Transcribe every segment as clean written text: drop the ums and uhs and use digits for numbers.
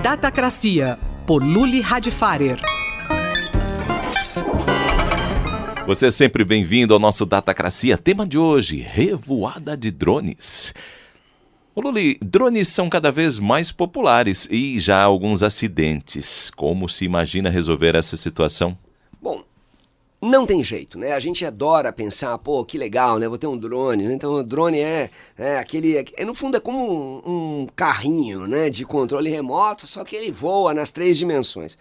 Datacracia, por Luli Radfarer. Você é sempre bem-vindo ao nosso Datacracia. Tema de hoje, revoada de drones. Ô Luli, drones são cada vez mais populares e já há alguns acidentes. Como se imagina resolver essa situação? Bom, não tem jeito, né? A gente adora pensar, pô, que legal, né? Vou ter um drone, né? Então o drone é aquele... no fundo é como um carrinho, né? De controle remoto, só que ele voa nas 3 dimensões.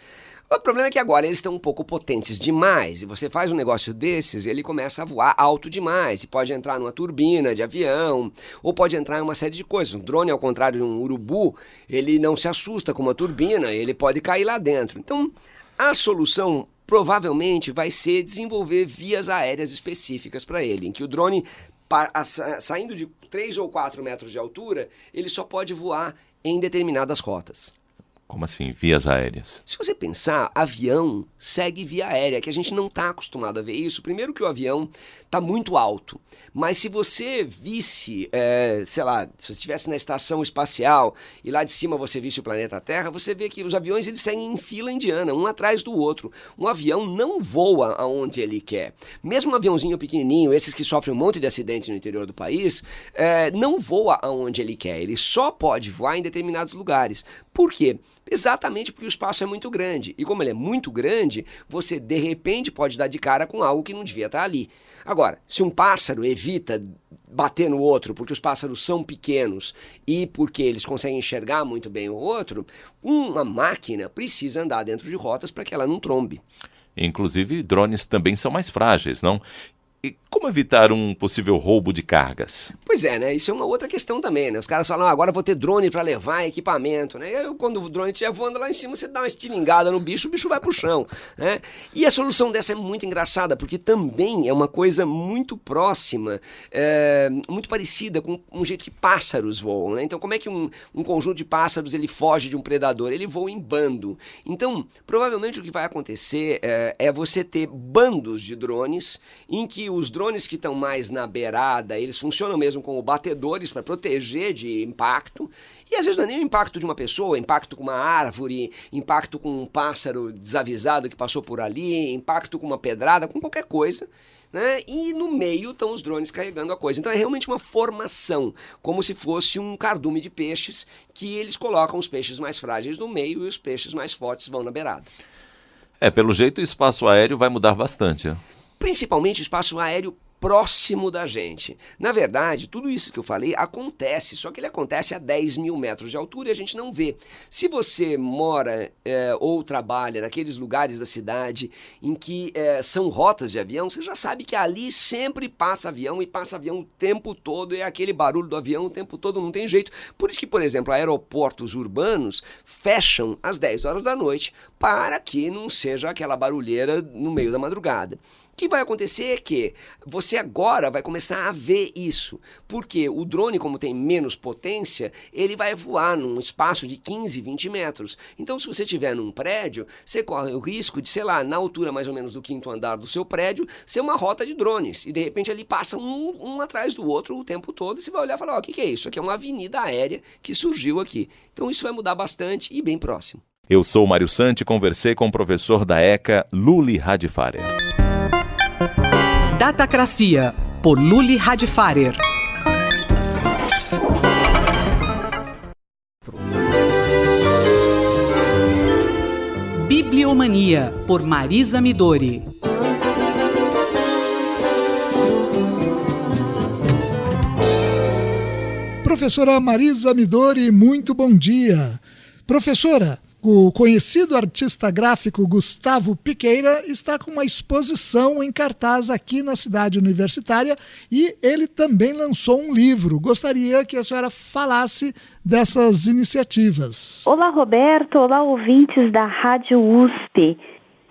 O problema é que agora eles estão um pouco potentes demais, e você faz um negócio desses e ele começa a voar alto demais, e pode entrar numa turbina de avião, ou pode entrar em uma série de coisas. Um drone, ao contrário de um urubu, ele não se assusta com uma turbina, ele pode cair lá dentro. Então, a solução provavelmente vai ser desenvolver vias aéreas específicas para ele, em que o drone, saindo de 3 ou 4 metros de altura, ele só pode voar em determinadas rotas. Como assim, vias aéreas? Se você pensar, avião segue via aérea, que a gente não está acostumado a ver isso. Primeiro que o avião está muito alto, mas se você visse, sei lá, se você estivesse na estação espacial e lá de cima você visse o planeta Terra, você vê que os aviões eles seguem em fila indiana, um atrás do outro. Um avião não voa aonde ele quer. Mesmo um aviãozinho pequenininho, esses que sofrem um monte de acidentes no interior do país, não voa aonde ele quer. Ele só pode voar em determinados lugares. Por quê? Exatamente porque o espaço é muito grande. E como ele é muito grande, você de repente pode dar de cara com algo que não devia estar ali. Agora, se um pássaro evita bater no outro porque os pássaros são pequenos e porque eles conseguem enxergar muito bem o outro, uma máquina precisa andar dentro de rotas para que ela não trombe. Inclusive, drones também são mais frágeis, não? E como evitar um possível roubo de cargas? Pois é, né? Isso é uma outra questão também, né? Os caras falam, agora vou ter drone para levar equipamento, né? Quando o drone estiver voando lá em cima, você dá uma estilingada no bicho, o bicho vai pro chão, né? E a solução dessa é muito engraçada, porque também é uma coisa muito próxima, muito parecida com um jeito que pássaros voam, né? Então, como é que um conjunto de pássaros ele foge de um predador? Ele voa em bando. Então, provavelmente o que vai acontecer é você ter bandos de drones em que os drones que estão mais na beirada, eles funcionam mesmo como batedores para proteger de impacto. E às vezes não é nem o impacto de uma pessoa, impacto com uma árvore, impacto com um pássaro desavisado que passou por ali, impacto com uma pedrada, com qualquer coisa, né? E no meio estão os drones carregando a coisa. Então é realmente uma formação, como se fosse um cardume de peixes, que eles colocam os peixes mais frágeis no meio e os peixes mais fortes vão na beirada. Pelo jeito o espaço aéreo vai mudar bastante, né? Principalmente o espaço aéreo próximo da gente. Na verdade, tudo isso que eu falei acontece, só que ele acontece a 10 mil metros de altura e a gente não vê. Se você mora ou trabalha naqueles lugares da cidade em que são rotas de avião, você já sabe que ali sempre passa avião e passa avião o tempo todo, é aquele barulho do avião o tempo todo, não tem jeito. Por isso que, por exemplo, aeroportos urbanos fecham às 10 horas da noite para que não seja aquela barulheira no meio da madrugada. O que vai acontecer é que você agora vai começar a ver isso, porque o drone, como tem menos potência, ele vai voar num espaço de 15, 20 metros. Então, se você estiver num prédio, você corre o risco de, sei lá, na altura mais ou menos do 5º andar do seu prédio, ser uma rota de drones. E, de repente, ali passa um atrás do outro o tempo todo, e você vai olhar e falar, o que é isso? Aqui é uma avenida aérea que surgiu aqui. Então, isso vai mudar bastante e bem próximo. Eu sou o Mário Santi e conversei com o professor da ECA, Luli Radfarer. Datacracia, por Luli Radfarer. Bibliomania, por Marisa Midori. Professora Marisa Midori, muito bom dia. Professora, o conhecido artista gráfico Gustavo Piqueira está com uma exposição em cartaz aqui na cidade universitária e ele também lançou um livro. Gostaria que a senhora falasse dessas iniciativas. Olá, Roberto. Olá, ouvintes da Rádio USP.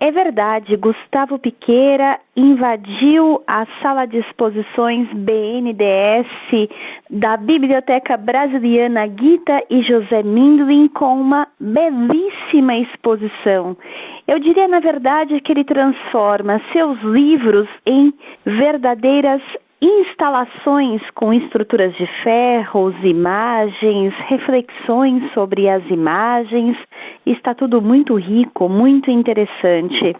É verdade, Gustavo Piqueira invadiu a sala de exposições BNDES da Biblioteca Brasiliana Gita e José Mindlin com uma belíssima exposição. Eu diria, na verdade, que ele transforma seus livros em verdadeiras instalações com estruturas de ferros, imagens, reflexões sobre as imagens. Está tudo muito rico, muito interessante.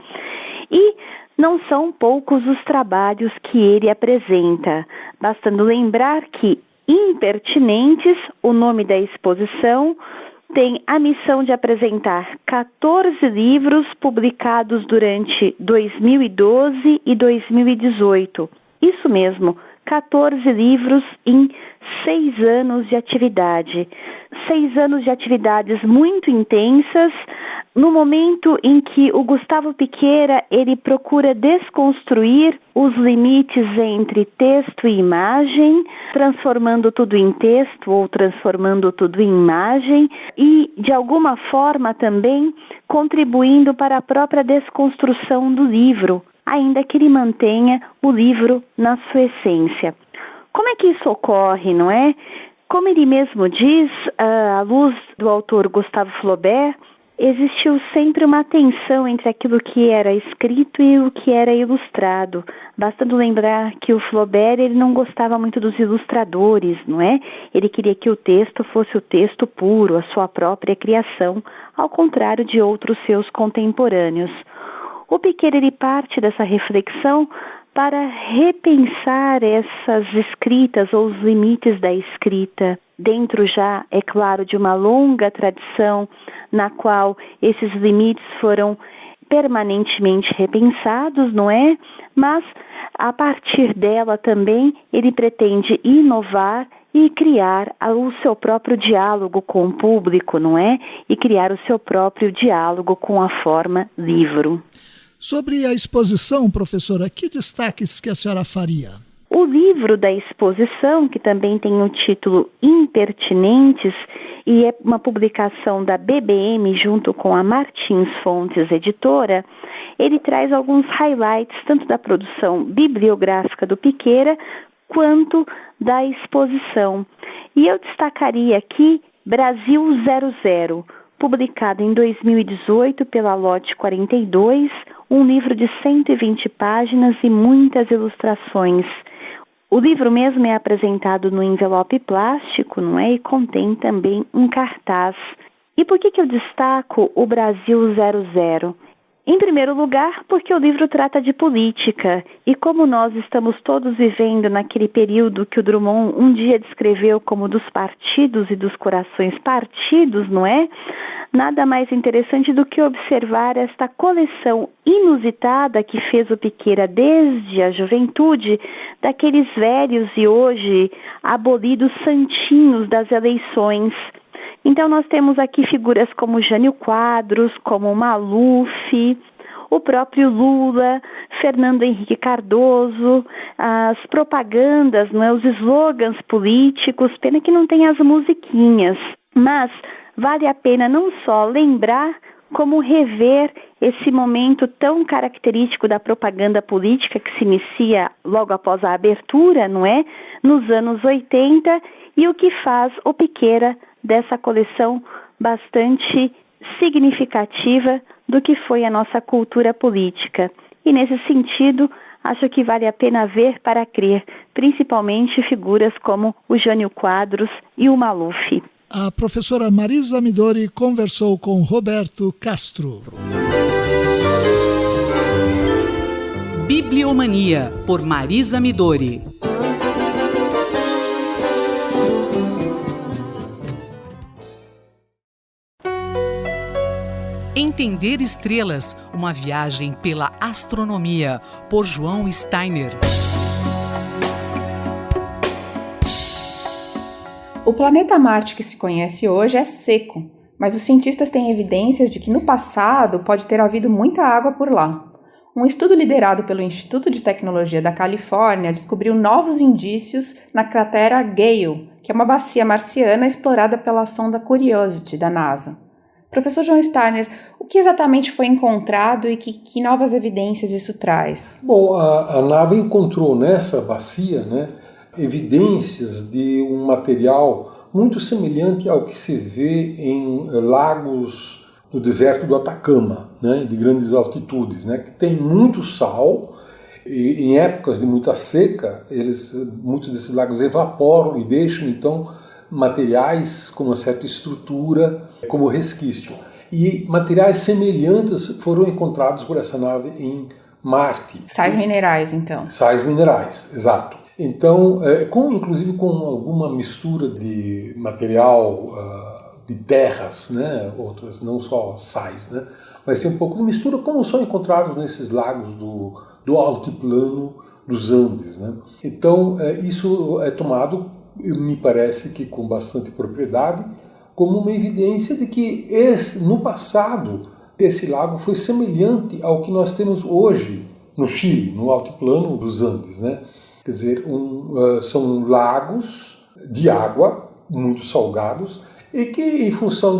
E não são poucos os trabalhos que ele apresenta, bastando lembrar que Impertinentes, o nome da exposição, tem a missão de apresentar 14 livros publicados durante 2012 e 2018. Isso mesmo, 14 livros em 6 anos de atividade. 6 anos de atividades muito intensas, no momento em que o Gustavo Piqueira ele procura desconstruir os limites entre texto e imagem, transformando tudo em texto ou transformando tudo em imagem e, de alguma forma, também contribuindo para a própria desconstrução do livro, ainda que ele mantenha o livro na sua essência. Como é que isso ocorre, não é? Como ele mesmo diz, à luz do autor Gustave Flaubert, existiu sempre uma tensão entre aquilo que era escrito e o que era ilustrado. Bastando lembrar que o Flaubert ele não gostava muito dos ilustradores, não é? Ele queria que o texto fosse o texto puro, a sua própria criação, ao contrário de outros seus contemporâneos. O Piqueira ele parte dessa reflexão para repensar essas escritas ou os limites da escrita, dentro já, é claro, de uma longa tradição na qual esses limites foram permanentemente repensados, não é? Mas, a partir dela também, ele pretende inovar e criar o seu próprio diálogo com o público, não é? E criar o seu próprio diálogo com a forma livro. Sobre a exposição, professora, que destaques que a senhora faria? O livro da exposição, que também tem o título Impertinentes, e é uma publicação da BBM junto com a Martins Fontes Editora, ele traz alguns highlights tanto da produção bibliográfica do Piqueira quanto da exposição. E eu destacaria aqui Brasil 00, publicado em 2018 pela Lote 42, um livro de 120 páginas e muitas ilustrações. O livro mesmo é apresentado no envelope plástico, não é? E contém também um cartaz. E por que eu destaco o Brasil 00? Em primeiro lugar, porque o livro trata de política, e como nós estamos todos vivendo naquele período que o Drummond um dia descreveu como dos partidos e dos corações partidos, não é? Nada mais interessante do que observar esta coleção inusitada que fez o Piqueira desde a juventude, daqueles velhos e hoje abolidos santinhos das eleições. Então nós temos aqui figuras como Jânio Quadros, como Maluf, o próprio Lula, Fernando Henrique Cardoso, as propagandas, não é? Os slogans políticos, pena que não tem as musiquinhas, mas vale a pena não só lembrar, como rever esse momento tão característico da propaganda política que se inicia logo após a abertura, não é? Nos anos 80, e o que faz o Piqueira dessa coleção bastante significativa do que foi a nossa cultura política. E nesse sentido, acho que vale a pena ver para crer, principalmente figuras como o Jânio Quadros e o Maluf. A professora Marisa Midori conversou com Roberto Castro. Bibliomania, por Marisa Midori. Entender estrelas, uma viagem pela astronomia, por João Steiner. O planeta Marte que se conhece hoje é seco, mas os cientistas têm evidências de que no passado pode ter havido muita água por lá. Um estudo liderado pelo Instituto de Tecnologia da Califórnia descobriu novos indícios na cratera Gale, que é uma bacia marciana explorada pela sonda Curiosity da NASA. Professor João Steiner, o que exatamente foi encontrado e que novas evidências isso traz? Bom, a nave encontrou nessa bacia, evidências de um material muito semelhante ao que se vê em lagos do deserto do Atacama, de grandes altitudes, que tem muito sal E, em épocas de muita seca, muitos desses lagos evaporam e deixam então materiais com uma certa estrutura como resquício. E materiais semelhantes foram encontrados por essa nave em Marte. Sais minerais, então. Sais minerais, exato. Então, inclusive com alguma mistura de material de terras, né? Outras, não só sais, né? Mas tem um pouco de mistura, como são encontrados nesses lagos do altiplano dos Andes, né? Então, isso é tomado, me parece que com bastante propriedade, como uma evidência de que no passado esse lago foi semelhante ao que nós temos hoje no Chile, no altiplano dos Andes, né? Quer dizer, são lagos de água muito salgados e que, em função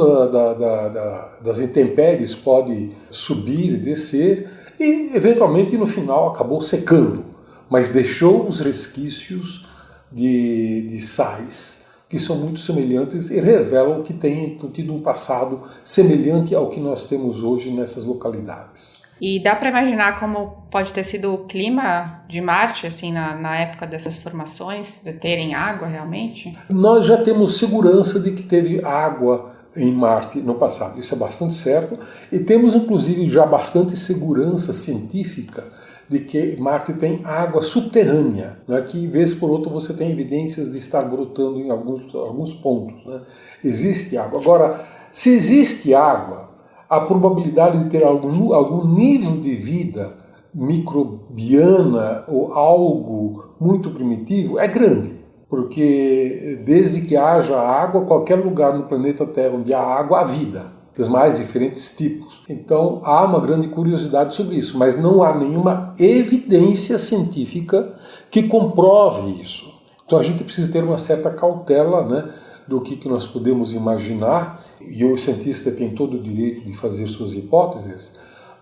das intempéries, pode subir e descer e, eventualmente, no final acabou secando, mas deixou os resquícios de sais que são muito semelhantes e revelam que tem tido um passado semelhante ao que nós temos hoje nessas localidades. E dá para imaginar como pode ter sido o clima de Marte, assim, na época dessas formações, de terem água realmente? Nós já temos segurança de que teve água em Marte no passado, isso é bastante certo, e temos inclusive já bastante segurança científica de que Marte tem água subterrânea, né, que vez por outra você tem evidências de estar brotando em alguns pontos, né? Existe água. Agora, se existe água, a probabilidade de ter algum nível de vida microbiana ou algo muito primitivo é grande, porque desde que haja água, qualquer lugar no planeta Terra onde há água, há vida, dos mais diferentes tipos. Então há uma grande curiosidade sobre isso, mas não há nenhuma evidência científica que comprove isso. Então a gente precisa ter uma certa cautela, né, do que nós podemos imaginar, e o cientista tem todo o direito de fazer suas hipóteses,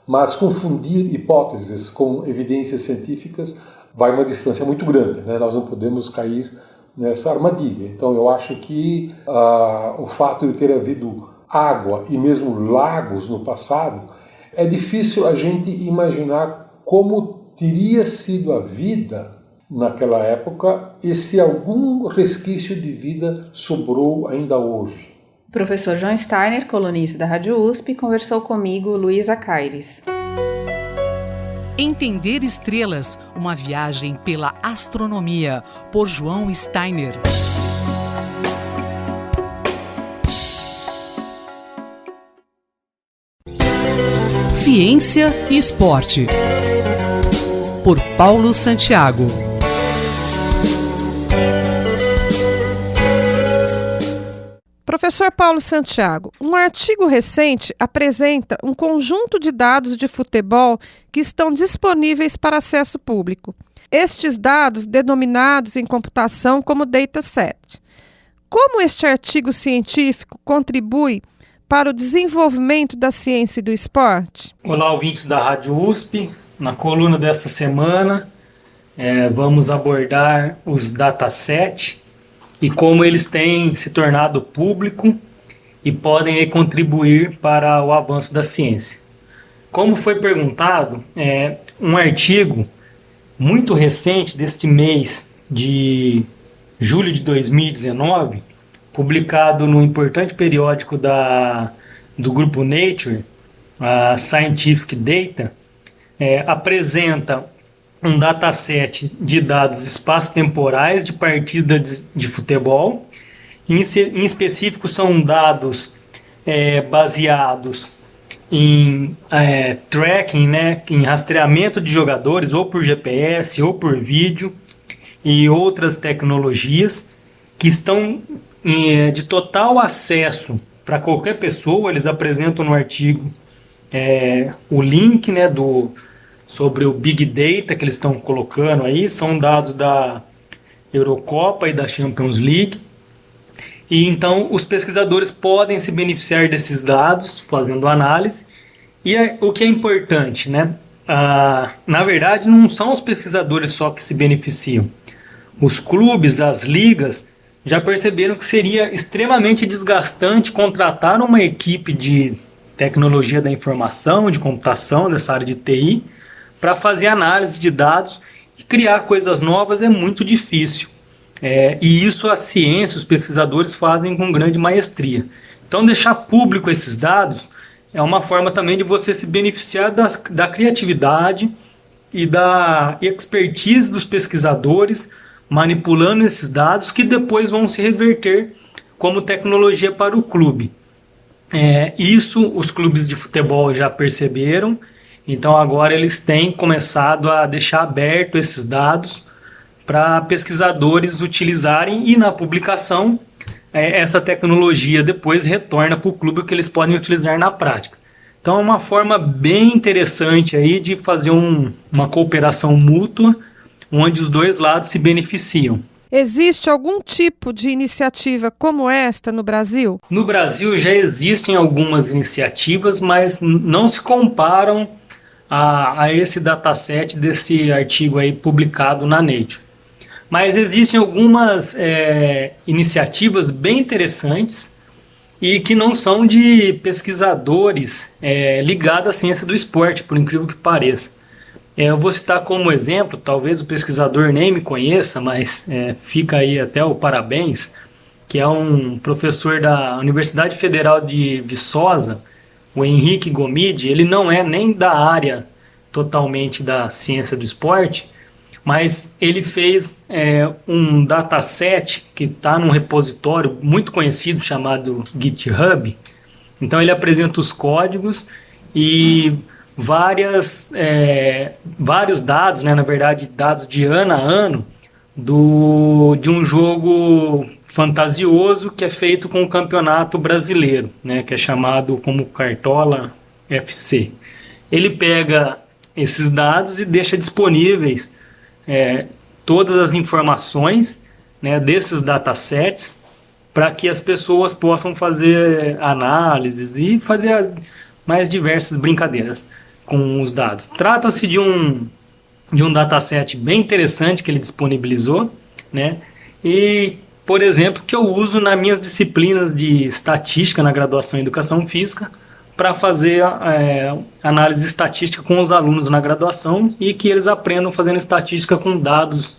mas confundir hipóteses com evidências científicas vai uma distância muito grande, né? Nós não podemos cair nessa armadilha. Então eu acho que o fato de ter havido água e mesmo lagos no passado, é difícil a gente imaginar como teria sido a vida naquela época e se algum resquício de vida sobrou ainda hoje. O professor João Steiner, colunista da Rádio USP, conversou comigo, Luísa Caires. Entender Estrelas, uma viagem pela astronomia, por João Steiner. Ciência e Esporte, por Paulo Santiago. Professor Paulo Santiago, um artigo recente apresenta um conjunto de dados de futebol que estão disponíveis para acesso público. Estes dados, denominados em computação como dataset. Como este artigo científico contribui para o desenvolvimento da ciência e do esporte? Olá, ouvintes da Rádio USP. Na coluna desta semana, vamos abordar os datasets e como eles têm se tornado público e podem contribuir para o avanço da ciência. Como foi perguntado, um artigo muito recente deste mês de julho de 2019, publicado no importante periódico do grupo Nature, a Scientific Data, apresenta um dataset de dados espaço-temporais de partidas de futebol. Em específico, são dados baseados em tracking, né, em rastreamento de jogadores, ou por GPS, ou por vídeo, e outras tecnologias que estão de total acesso para qualquer pessoa. Eles apresentam no artigo o link, né, sobre o Big Data que eles estão colocando aí. São dados da Eurocopa e da Champions League. E então os pesquisadores podem se beneficiar desses dados fazendo análise. E o que é importante, né? Na verdade, não são os pesquisadores só que se beneficiam. Os clubes, as ligas, já perceberam que seria extremamente desgastante contratar uma equipe de tecnologia da informação, de computação, dessa área de TI, para fazer análise de dados e criar coisas novas é muito difícil. E isso a ciência, os pesquisadores fazem com grande maestria. Então deixar público esses dados é uma forma também de você se beneficiar da criatividade e da expertise dos pesquisadores manipulando esses dados que depois vão se reverter como tecnologia para o clube. Isso os clubes de futebol já perceberam, então agora eles têm começado a deixar aberto esses dados para pesquisadores utilizarem, e na publicação essa tecnologia depois retorna para o clube, que eles podem utilizar na prática. Então é uma forma bem interessante aí de fazer uma cooperação mútua, onde os dois lados se beneficiam. Existe algum tipo de iniciativa como esta no Brasil? No Brasil já existem algumas iniciativas, mas não se comparam a esse dataset desse artigo aí publicado na Nature. Mas existem algumas iniciativas bem interessantes e que não são de pesquisadores ligados à ciência do esporte, por incrível que pareça. Eu vou citar como exemplo, talvez o pesquisador nem me conheça, mas fica aí até o parabéns, que é um professor da Universidade Federal de Viçosa, o Henrique Gomide. Ele não é nem da área totalmente da ciência do esporte, mas ele fez um dataset que está num repositório muito conhecido chamado GitHub. Então ele apresenta os códigos e vários dados, na verdade dados de ano a ano, de um jogo fantasioso que é feito com o Campeonato Brasileiro, que é chamado como Cartola FC. Ele pega esses dados e deixa disponíveis todas as informações desses datasets para que as pessoas possam fazer análises e fazer mais diversas brincadeiras com os dados. Trata-se de um dataset bem interessante que ele disponibilizou, e, por exemplo, que eu uso nas minhas disciplinas de estatística na graduação em Educação Física para fazer análise estatística com os alunos na graduação e que eles aprendam fazendo estatística com dados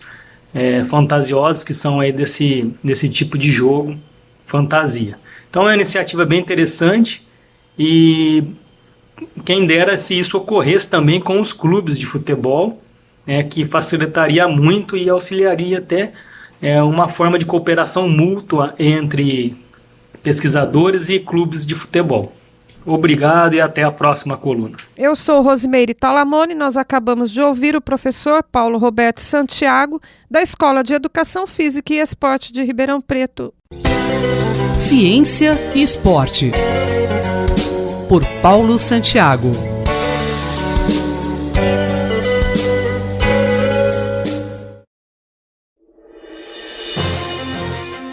fantasiosos que são aí desse tipo de jogo, fantasia. Então é uma iniciativa bem interessante e quem dera se isso ocorresse também com os clubes de futebol, que facilitaria muito e auxiliaria até uma forma de cooperação mútua entre pesquisadores e clubes de futebol. Obrigado e até a próxima coluna. Eu sou Rosimeire Talamone, nós acabamos de ouvir o professor Paulo Roberto Santiago, da Escola de Educação Física e Esporte de Ribeirão Preto. Ciência e Esporte, por Paulo Santiago.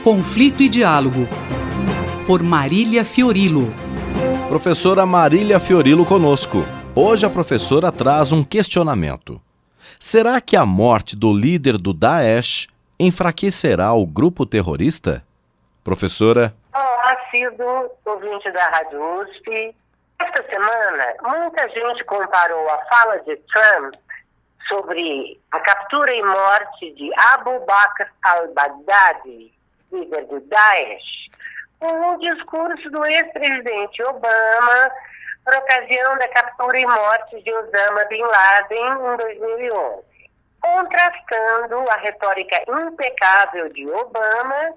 Conflito e Diálogo, por Marília Fiorilo. Professora Marília Fiorilo conosco. Hoje a professora traz um questionamento. Será que a morte do líder do Daesh enfraquecerá o grupo terrorista? Professora. Olá, assíduo ouvinte da Rádio USP. Esta semana, muita gente comparou a fala de Trump sobre a captura e morte de Abu Bakr al-Baghdadi, líder do Daesh, com o discurso do ex-presidente Obama por ocasião da captura e morte de Osama Bin Laden em 2011, contrastando a retórica impecável de Obama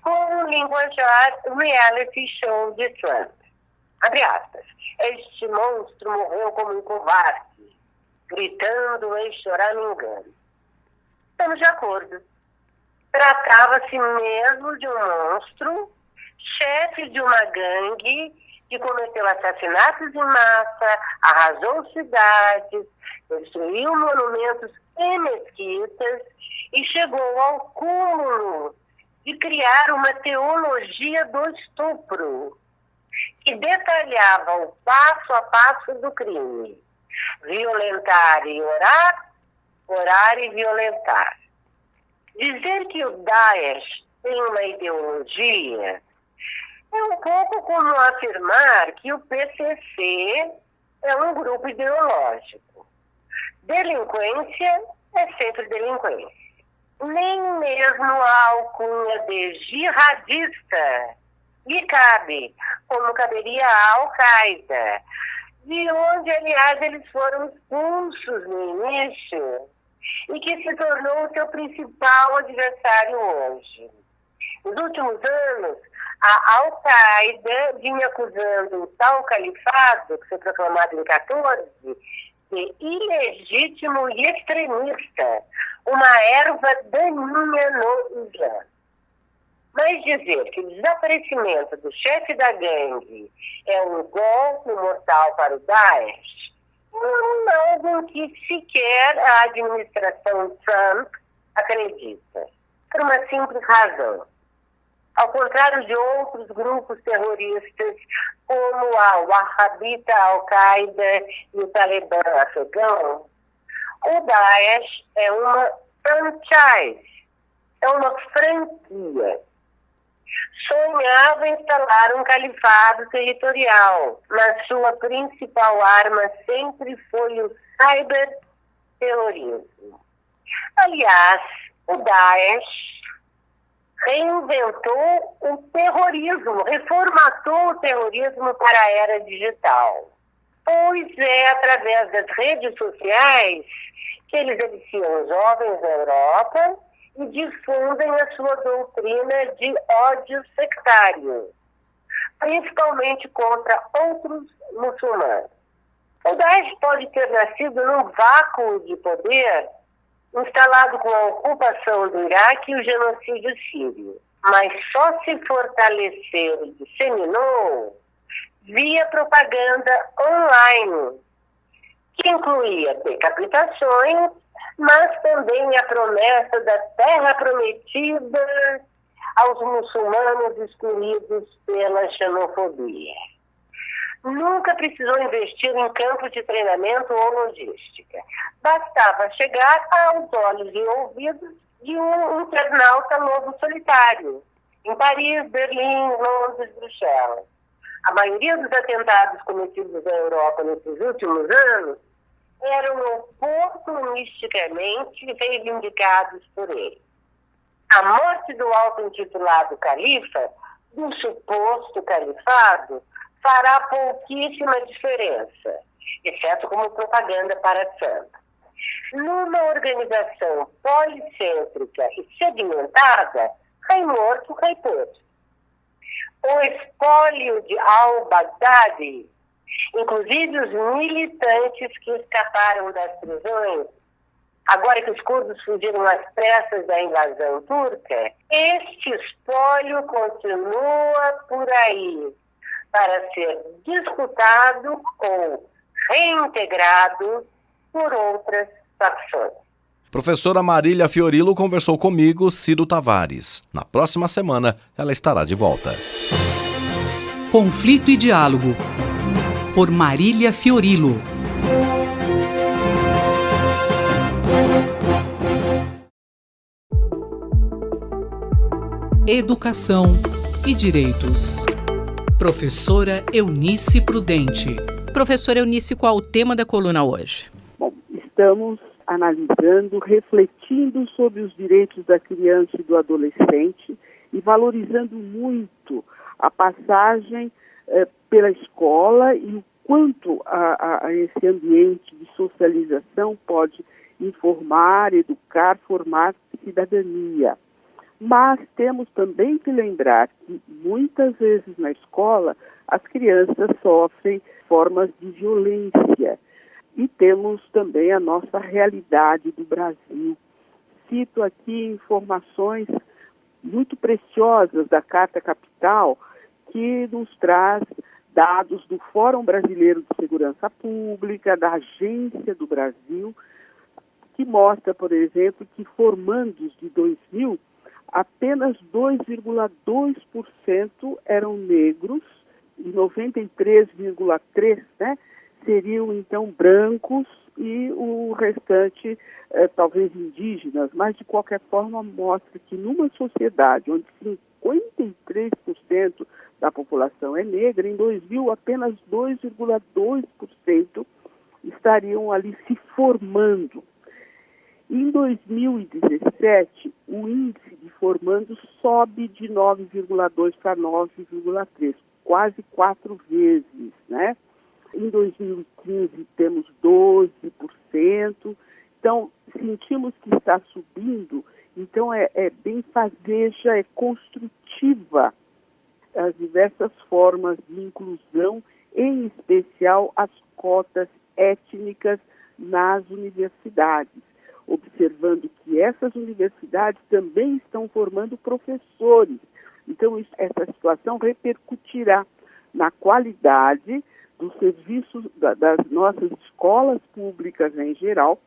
com o linguajar reality show de Trump. Abre aspas. Este monstro morreu como um covarde, gritando e choramingando. Estamos de acordo. Tratava-se mesmo de um monstro, chefe de uma gangue que cometeu assassinatos em massa, arrasou cidades, destruiu monumentos e mesquitas e chegou ao cúmulo de criar uma teologia do estupro que detalhava o passo a passo do crime. Violentar e orar, orar e violentar. Dizer que o Daesh tem uma ideologia é um pouco como afirmar que o PCC é um grupo ideológico. delinquência é sempre delinquência. Nem mesmo a alcunha de jihadista lhe cabe, como caberia a Al-Qaeda, de onde, aliás, eles foram expulsos no início e que se tornou o seu principal adversário hoje. Nos últimos anos, a Al-Qaeda vinha acusando o tal califado, que foi proclamado em 14, de ilegítimo e extremista, uma erva daninha no Islã. Mas dizer que o desaparecimento do chefe da gangue é um golpe mortal para o Daesh não é algo que sequer a administração Trump acredita, por uma simples razão. Ao contrário de outros grupos terroristas, como a Wahhabita Al-Qaeda e o Talibã afegão, o Daesh é uma franchise, é uma franquia. Sonhava instalar um califado territorial, mas sua principal arma sempre foi o cyberterrorismo. Aliás, o Daesh reinventou o terrorismo, reformatou o terrorismo para a era digital. Pois é através das redes sociais que eles aliciam os jovens da Europa e difundem a sua doutrina de ódio sectário, principalmente contra outros muçulmanos. O Daesh pode ter nascido num vácuo de poder instalado com a ocupação do Iraque e o genocídio sírio, mas só se fortaleceu e disseminou via propaganda online, que incluía decapitações, mas também a promessa da terra prometida aos muçulmanos excluídos pela xenofobia. Nunca precisou investir em campos de treinamento ou logística. Bastava chegar aos olhos e ouvidos de um internauta lobo solitário, em Paris, Berlim, Londres, Bruxelas. A maioria dos atentados cometidos na Europa nesses últimos anos eram oportunisticamente reivindicados por ele. A morte do auto-intitulado califa, do suposto califado, fará pouquíssima diferença, exceto como propaganda para Trump. Numa organização policêntrica e segmentada, rei morto, rei posto. O espólio de al-Baghdadi, inclusive os militantes que escaparam das prisões, agora que os curdos fugiram às pressas da invasão turca, este espólio continua por aí, para ser disputado ou reintegrado por outras facções. Professora Marília Fiorilo conversou comigo, Ciro Tavares. Na próxima semana, ela estará de volta. Conflito e Diálogo, por Marília Fiorilo. Educação e Direitos. Professora Eunice Prudente. Professora Eunice, qual o tema da coluna hoje? Bom, estamos analisando, refletindo sobre os direitos da criança e do adolescente e valorizando muito a passagem pela escola e o quanto a esse ambiente de socialização pode informar, educar, formar cidadania. Mas temos também que lembrar que muitas vezes na escola as crianças sofrem formas de violência. E temos também a nossa realidade do Brasil. Cito aqui informações muito preciosas da Carta Capital, que nos traz dados do Fórum Brasileiro de Segurança Pública, da Agência do Brasil, que mostra, por exemplo, que formandos de 2000, apenas 2,2% eram negros e 93,3%, seriam então brancos e o restante talvez indígenas, mas de qualquer forma mostra que numa sociedade onde 53% da população é negra, em 2000 apenas 2,2% estariam ali se formando. Em 2017, o índice de formandos sobe de 9,2 para 9,3, quase 4 vezes, né? Em 2015 temos 12%, então sentimos que está subindo, então é bem fazeja, é construtiva as diversas formas de inclusão, em especial as cotas étnicas nas universidades, observando que essas universidades também estão formando professores. Então, essa situação repercutirá na qualidade dos serviços das nossas escolas públicas em geral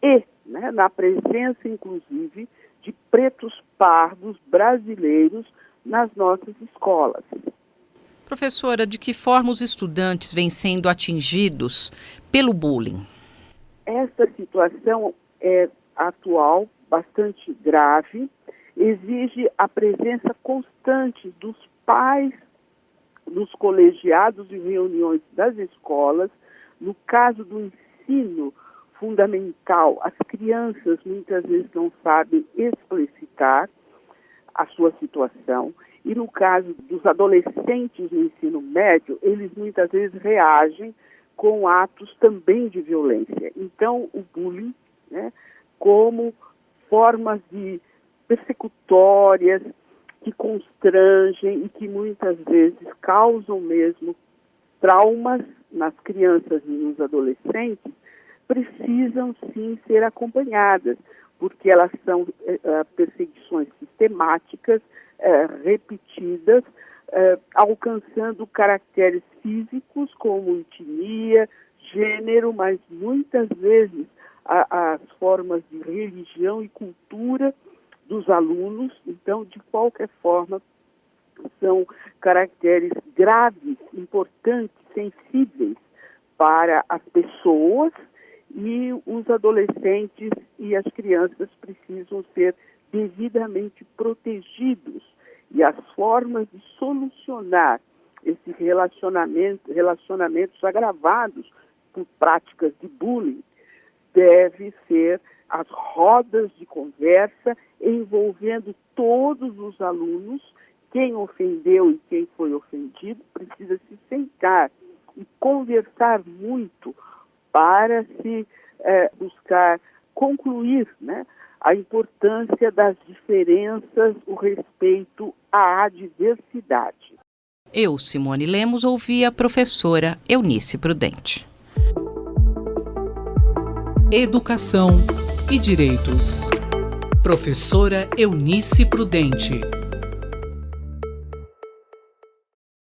e, né, na presença, inclusive, de pretos pardos brasileiros nas nossas escolas. Professora, de que forma os estudantes vêm sendo atingidos pelo bullying? Essa situação é atual, bastante grave, exige a presença constante dos pais, dos colegiados e reuniões das escolas. No caso do ensino fundamental, as crianças muitas vezes não sabem explicitar a sua situação, e no caso dos adolescentes no ensino médio, eles muitas vezes reagem com atos também de violência. Então, o bullying, né, como formas de persecutórias que constrangem e que muitas vezes causam mesmo traumas nas crianças e nos adolescentes, precisam sim ser acompanhadas, porque elas são perseguições sistemáticas, repetidas, alcançando caracteres físicos como etnia, gênero, mas muitas vezes as formas de religião e cultura dos alunos. Então, de qualquer forma, são caracteres graves, importantes, sensíveis para as pessoas, e os adolescentes e as crianças precisam ser devidamente protegidos. E as formas de solucionar esses relacionamentos agravados por práticas de bullying deve ser as rodas de conversa envolvendo todos os alunos. Quem ofendeu e quem foi ofendido precisa se sentar e conversar muito para se buscar concluir, né, a importância das diferenças, o respeito à diversidade. Eu, Simone Lemos, ouvi a professora Eunice Prudente. Educação e Direitos. Professora Eunice Prudente.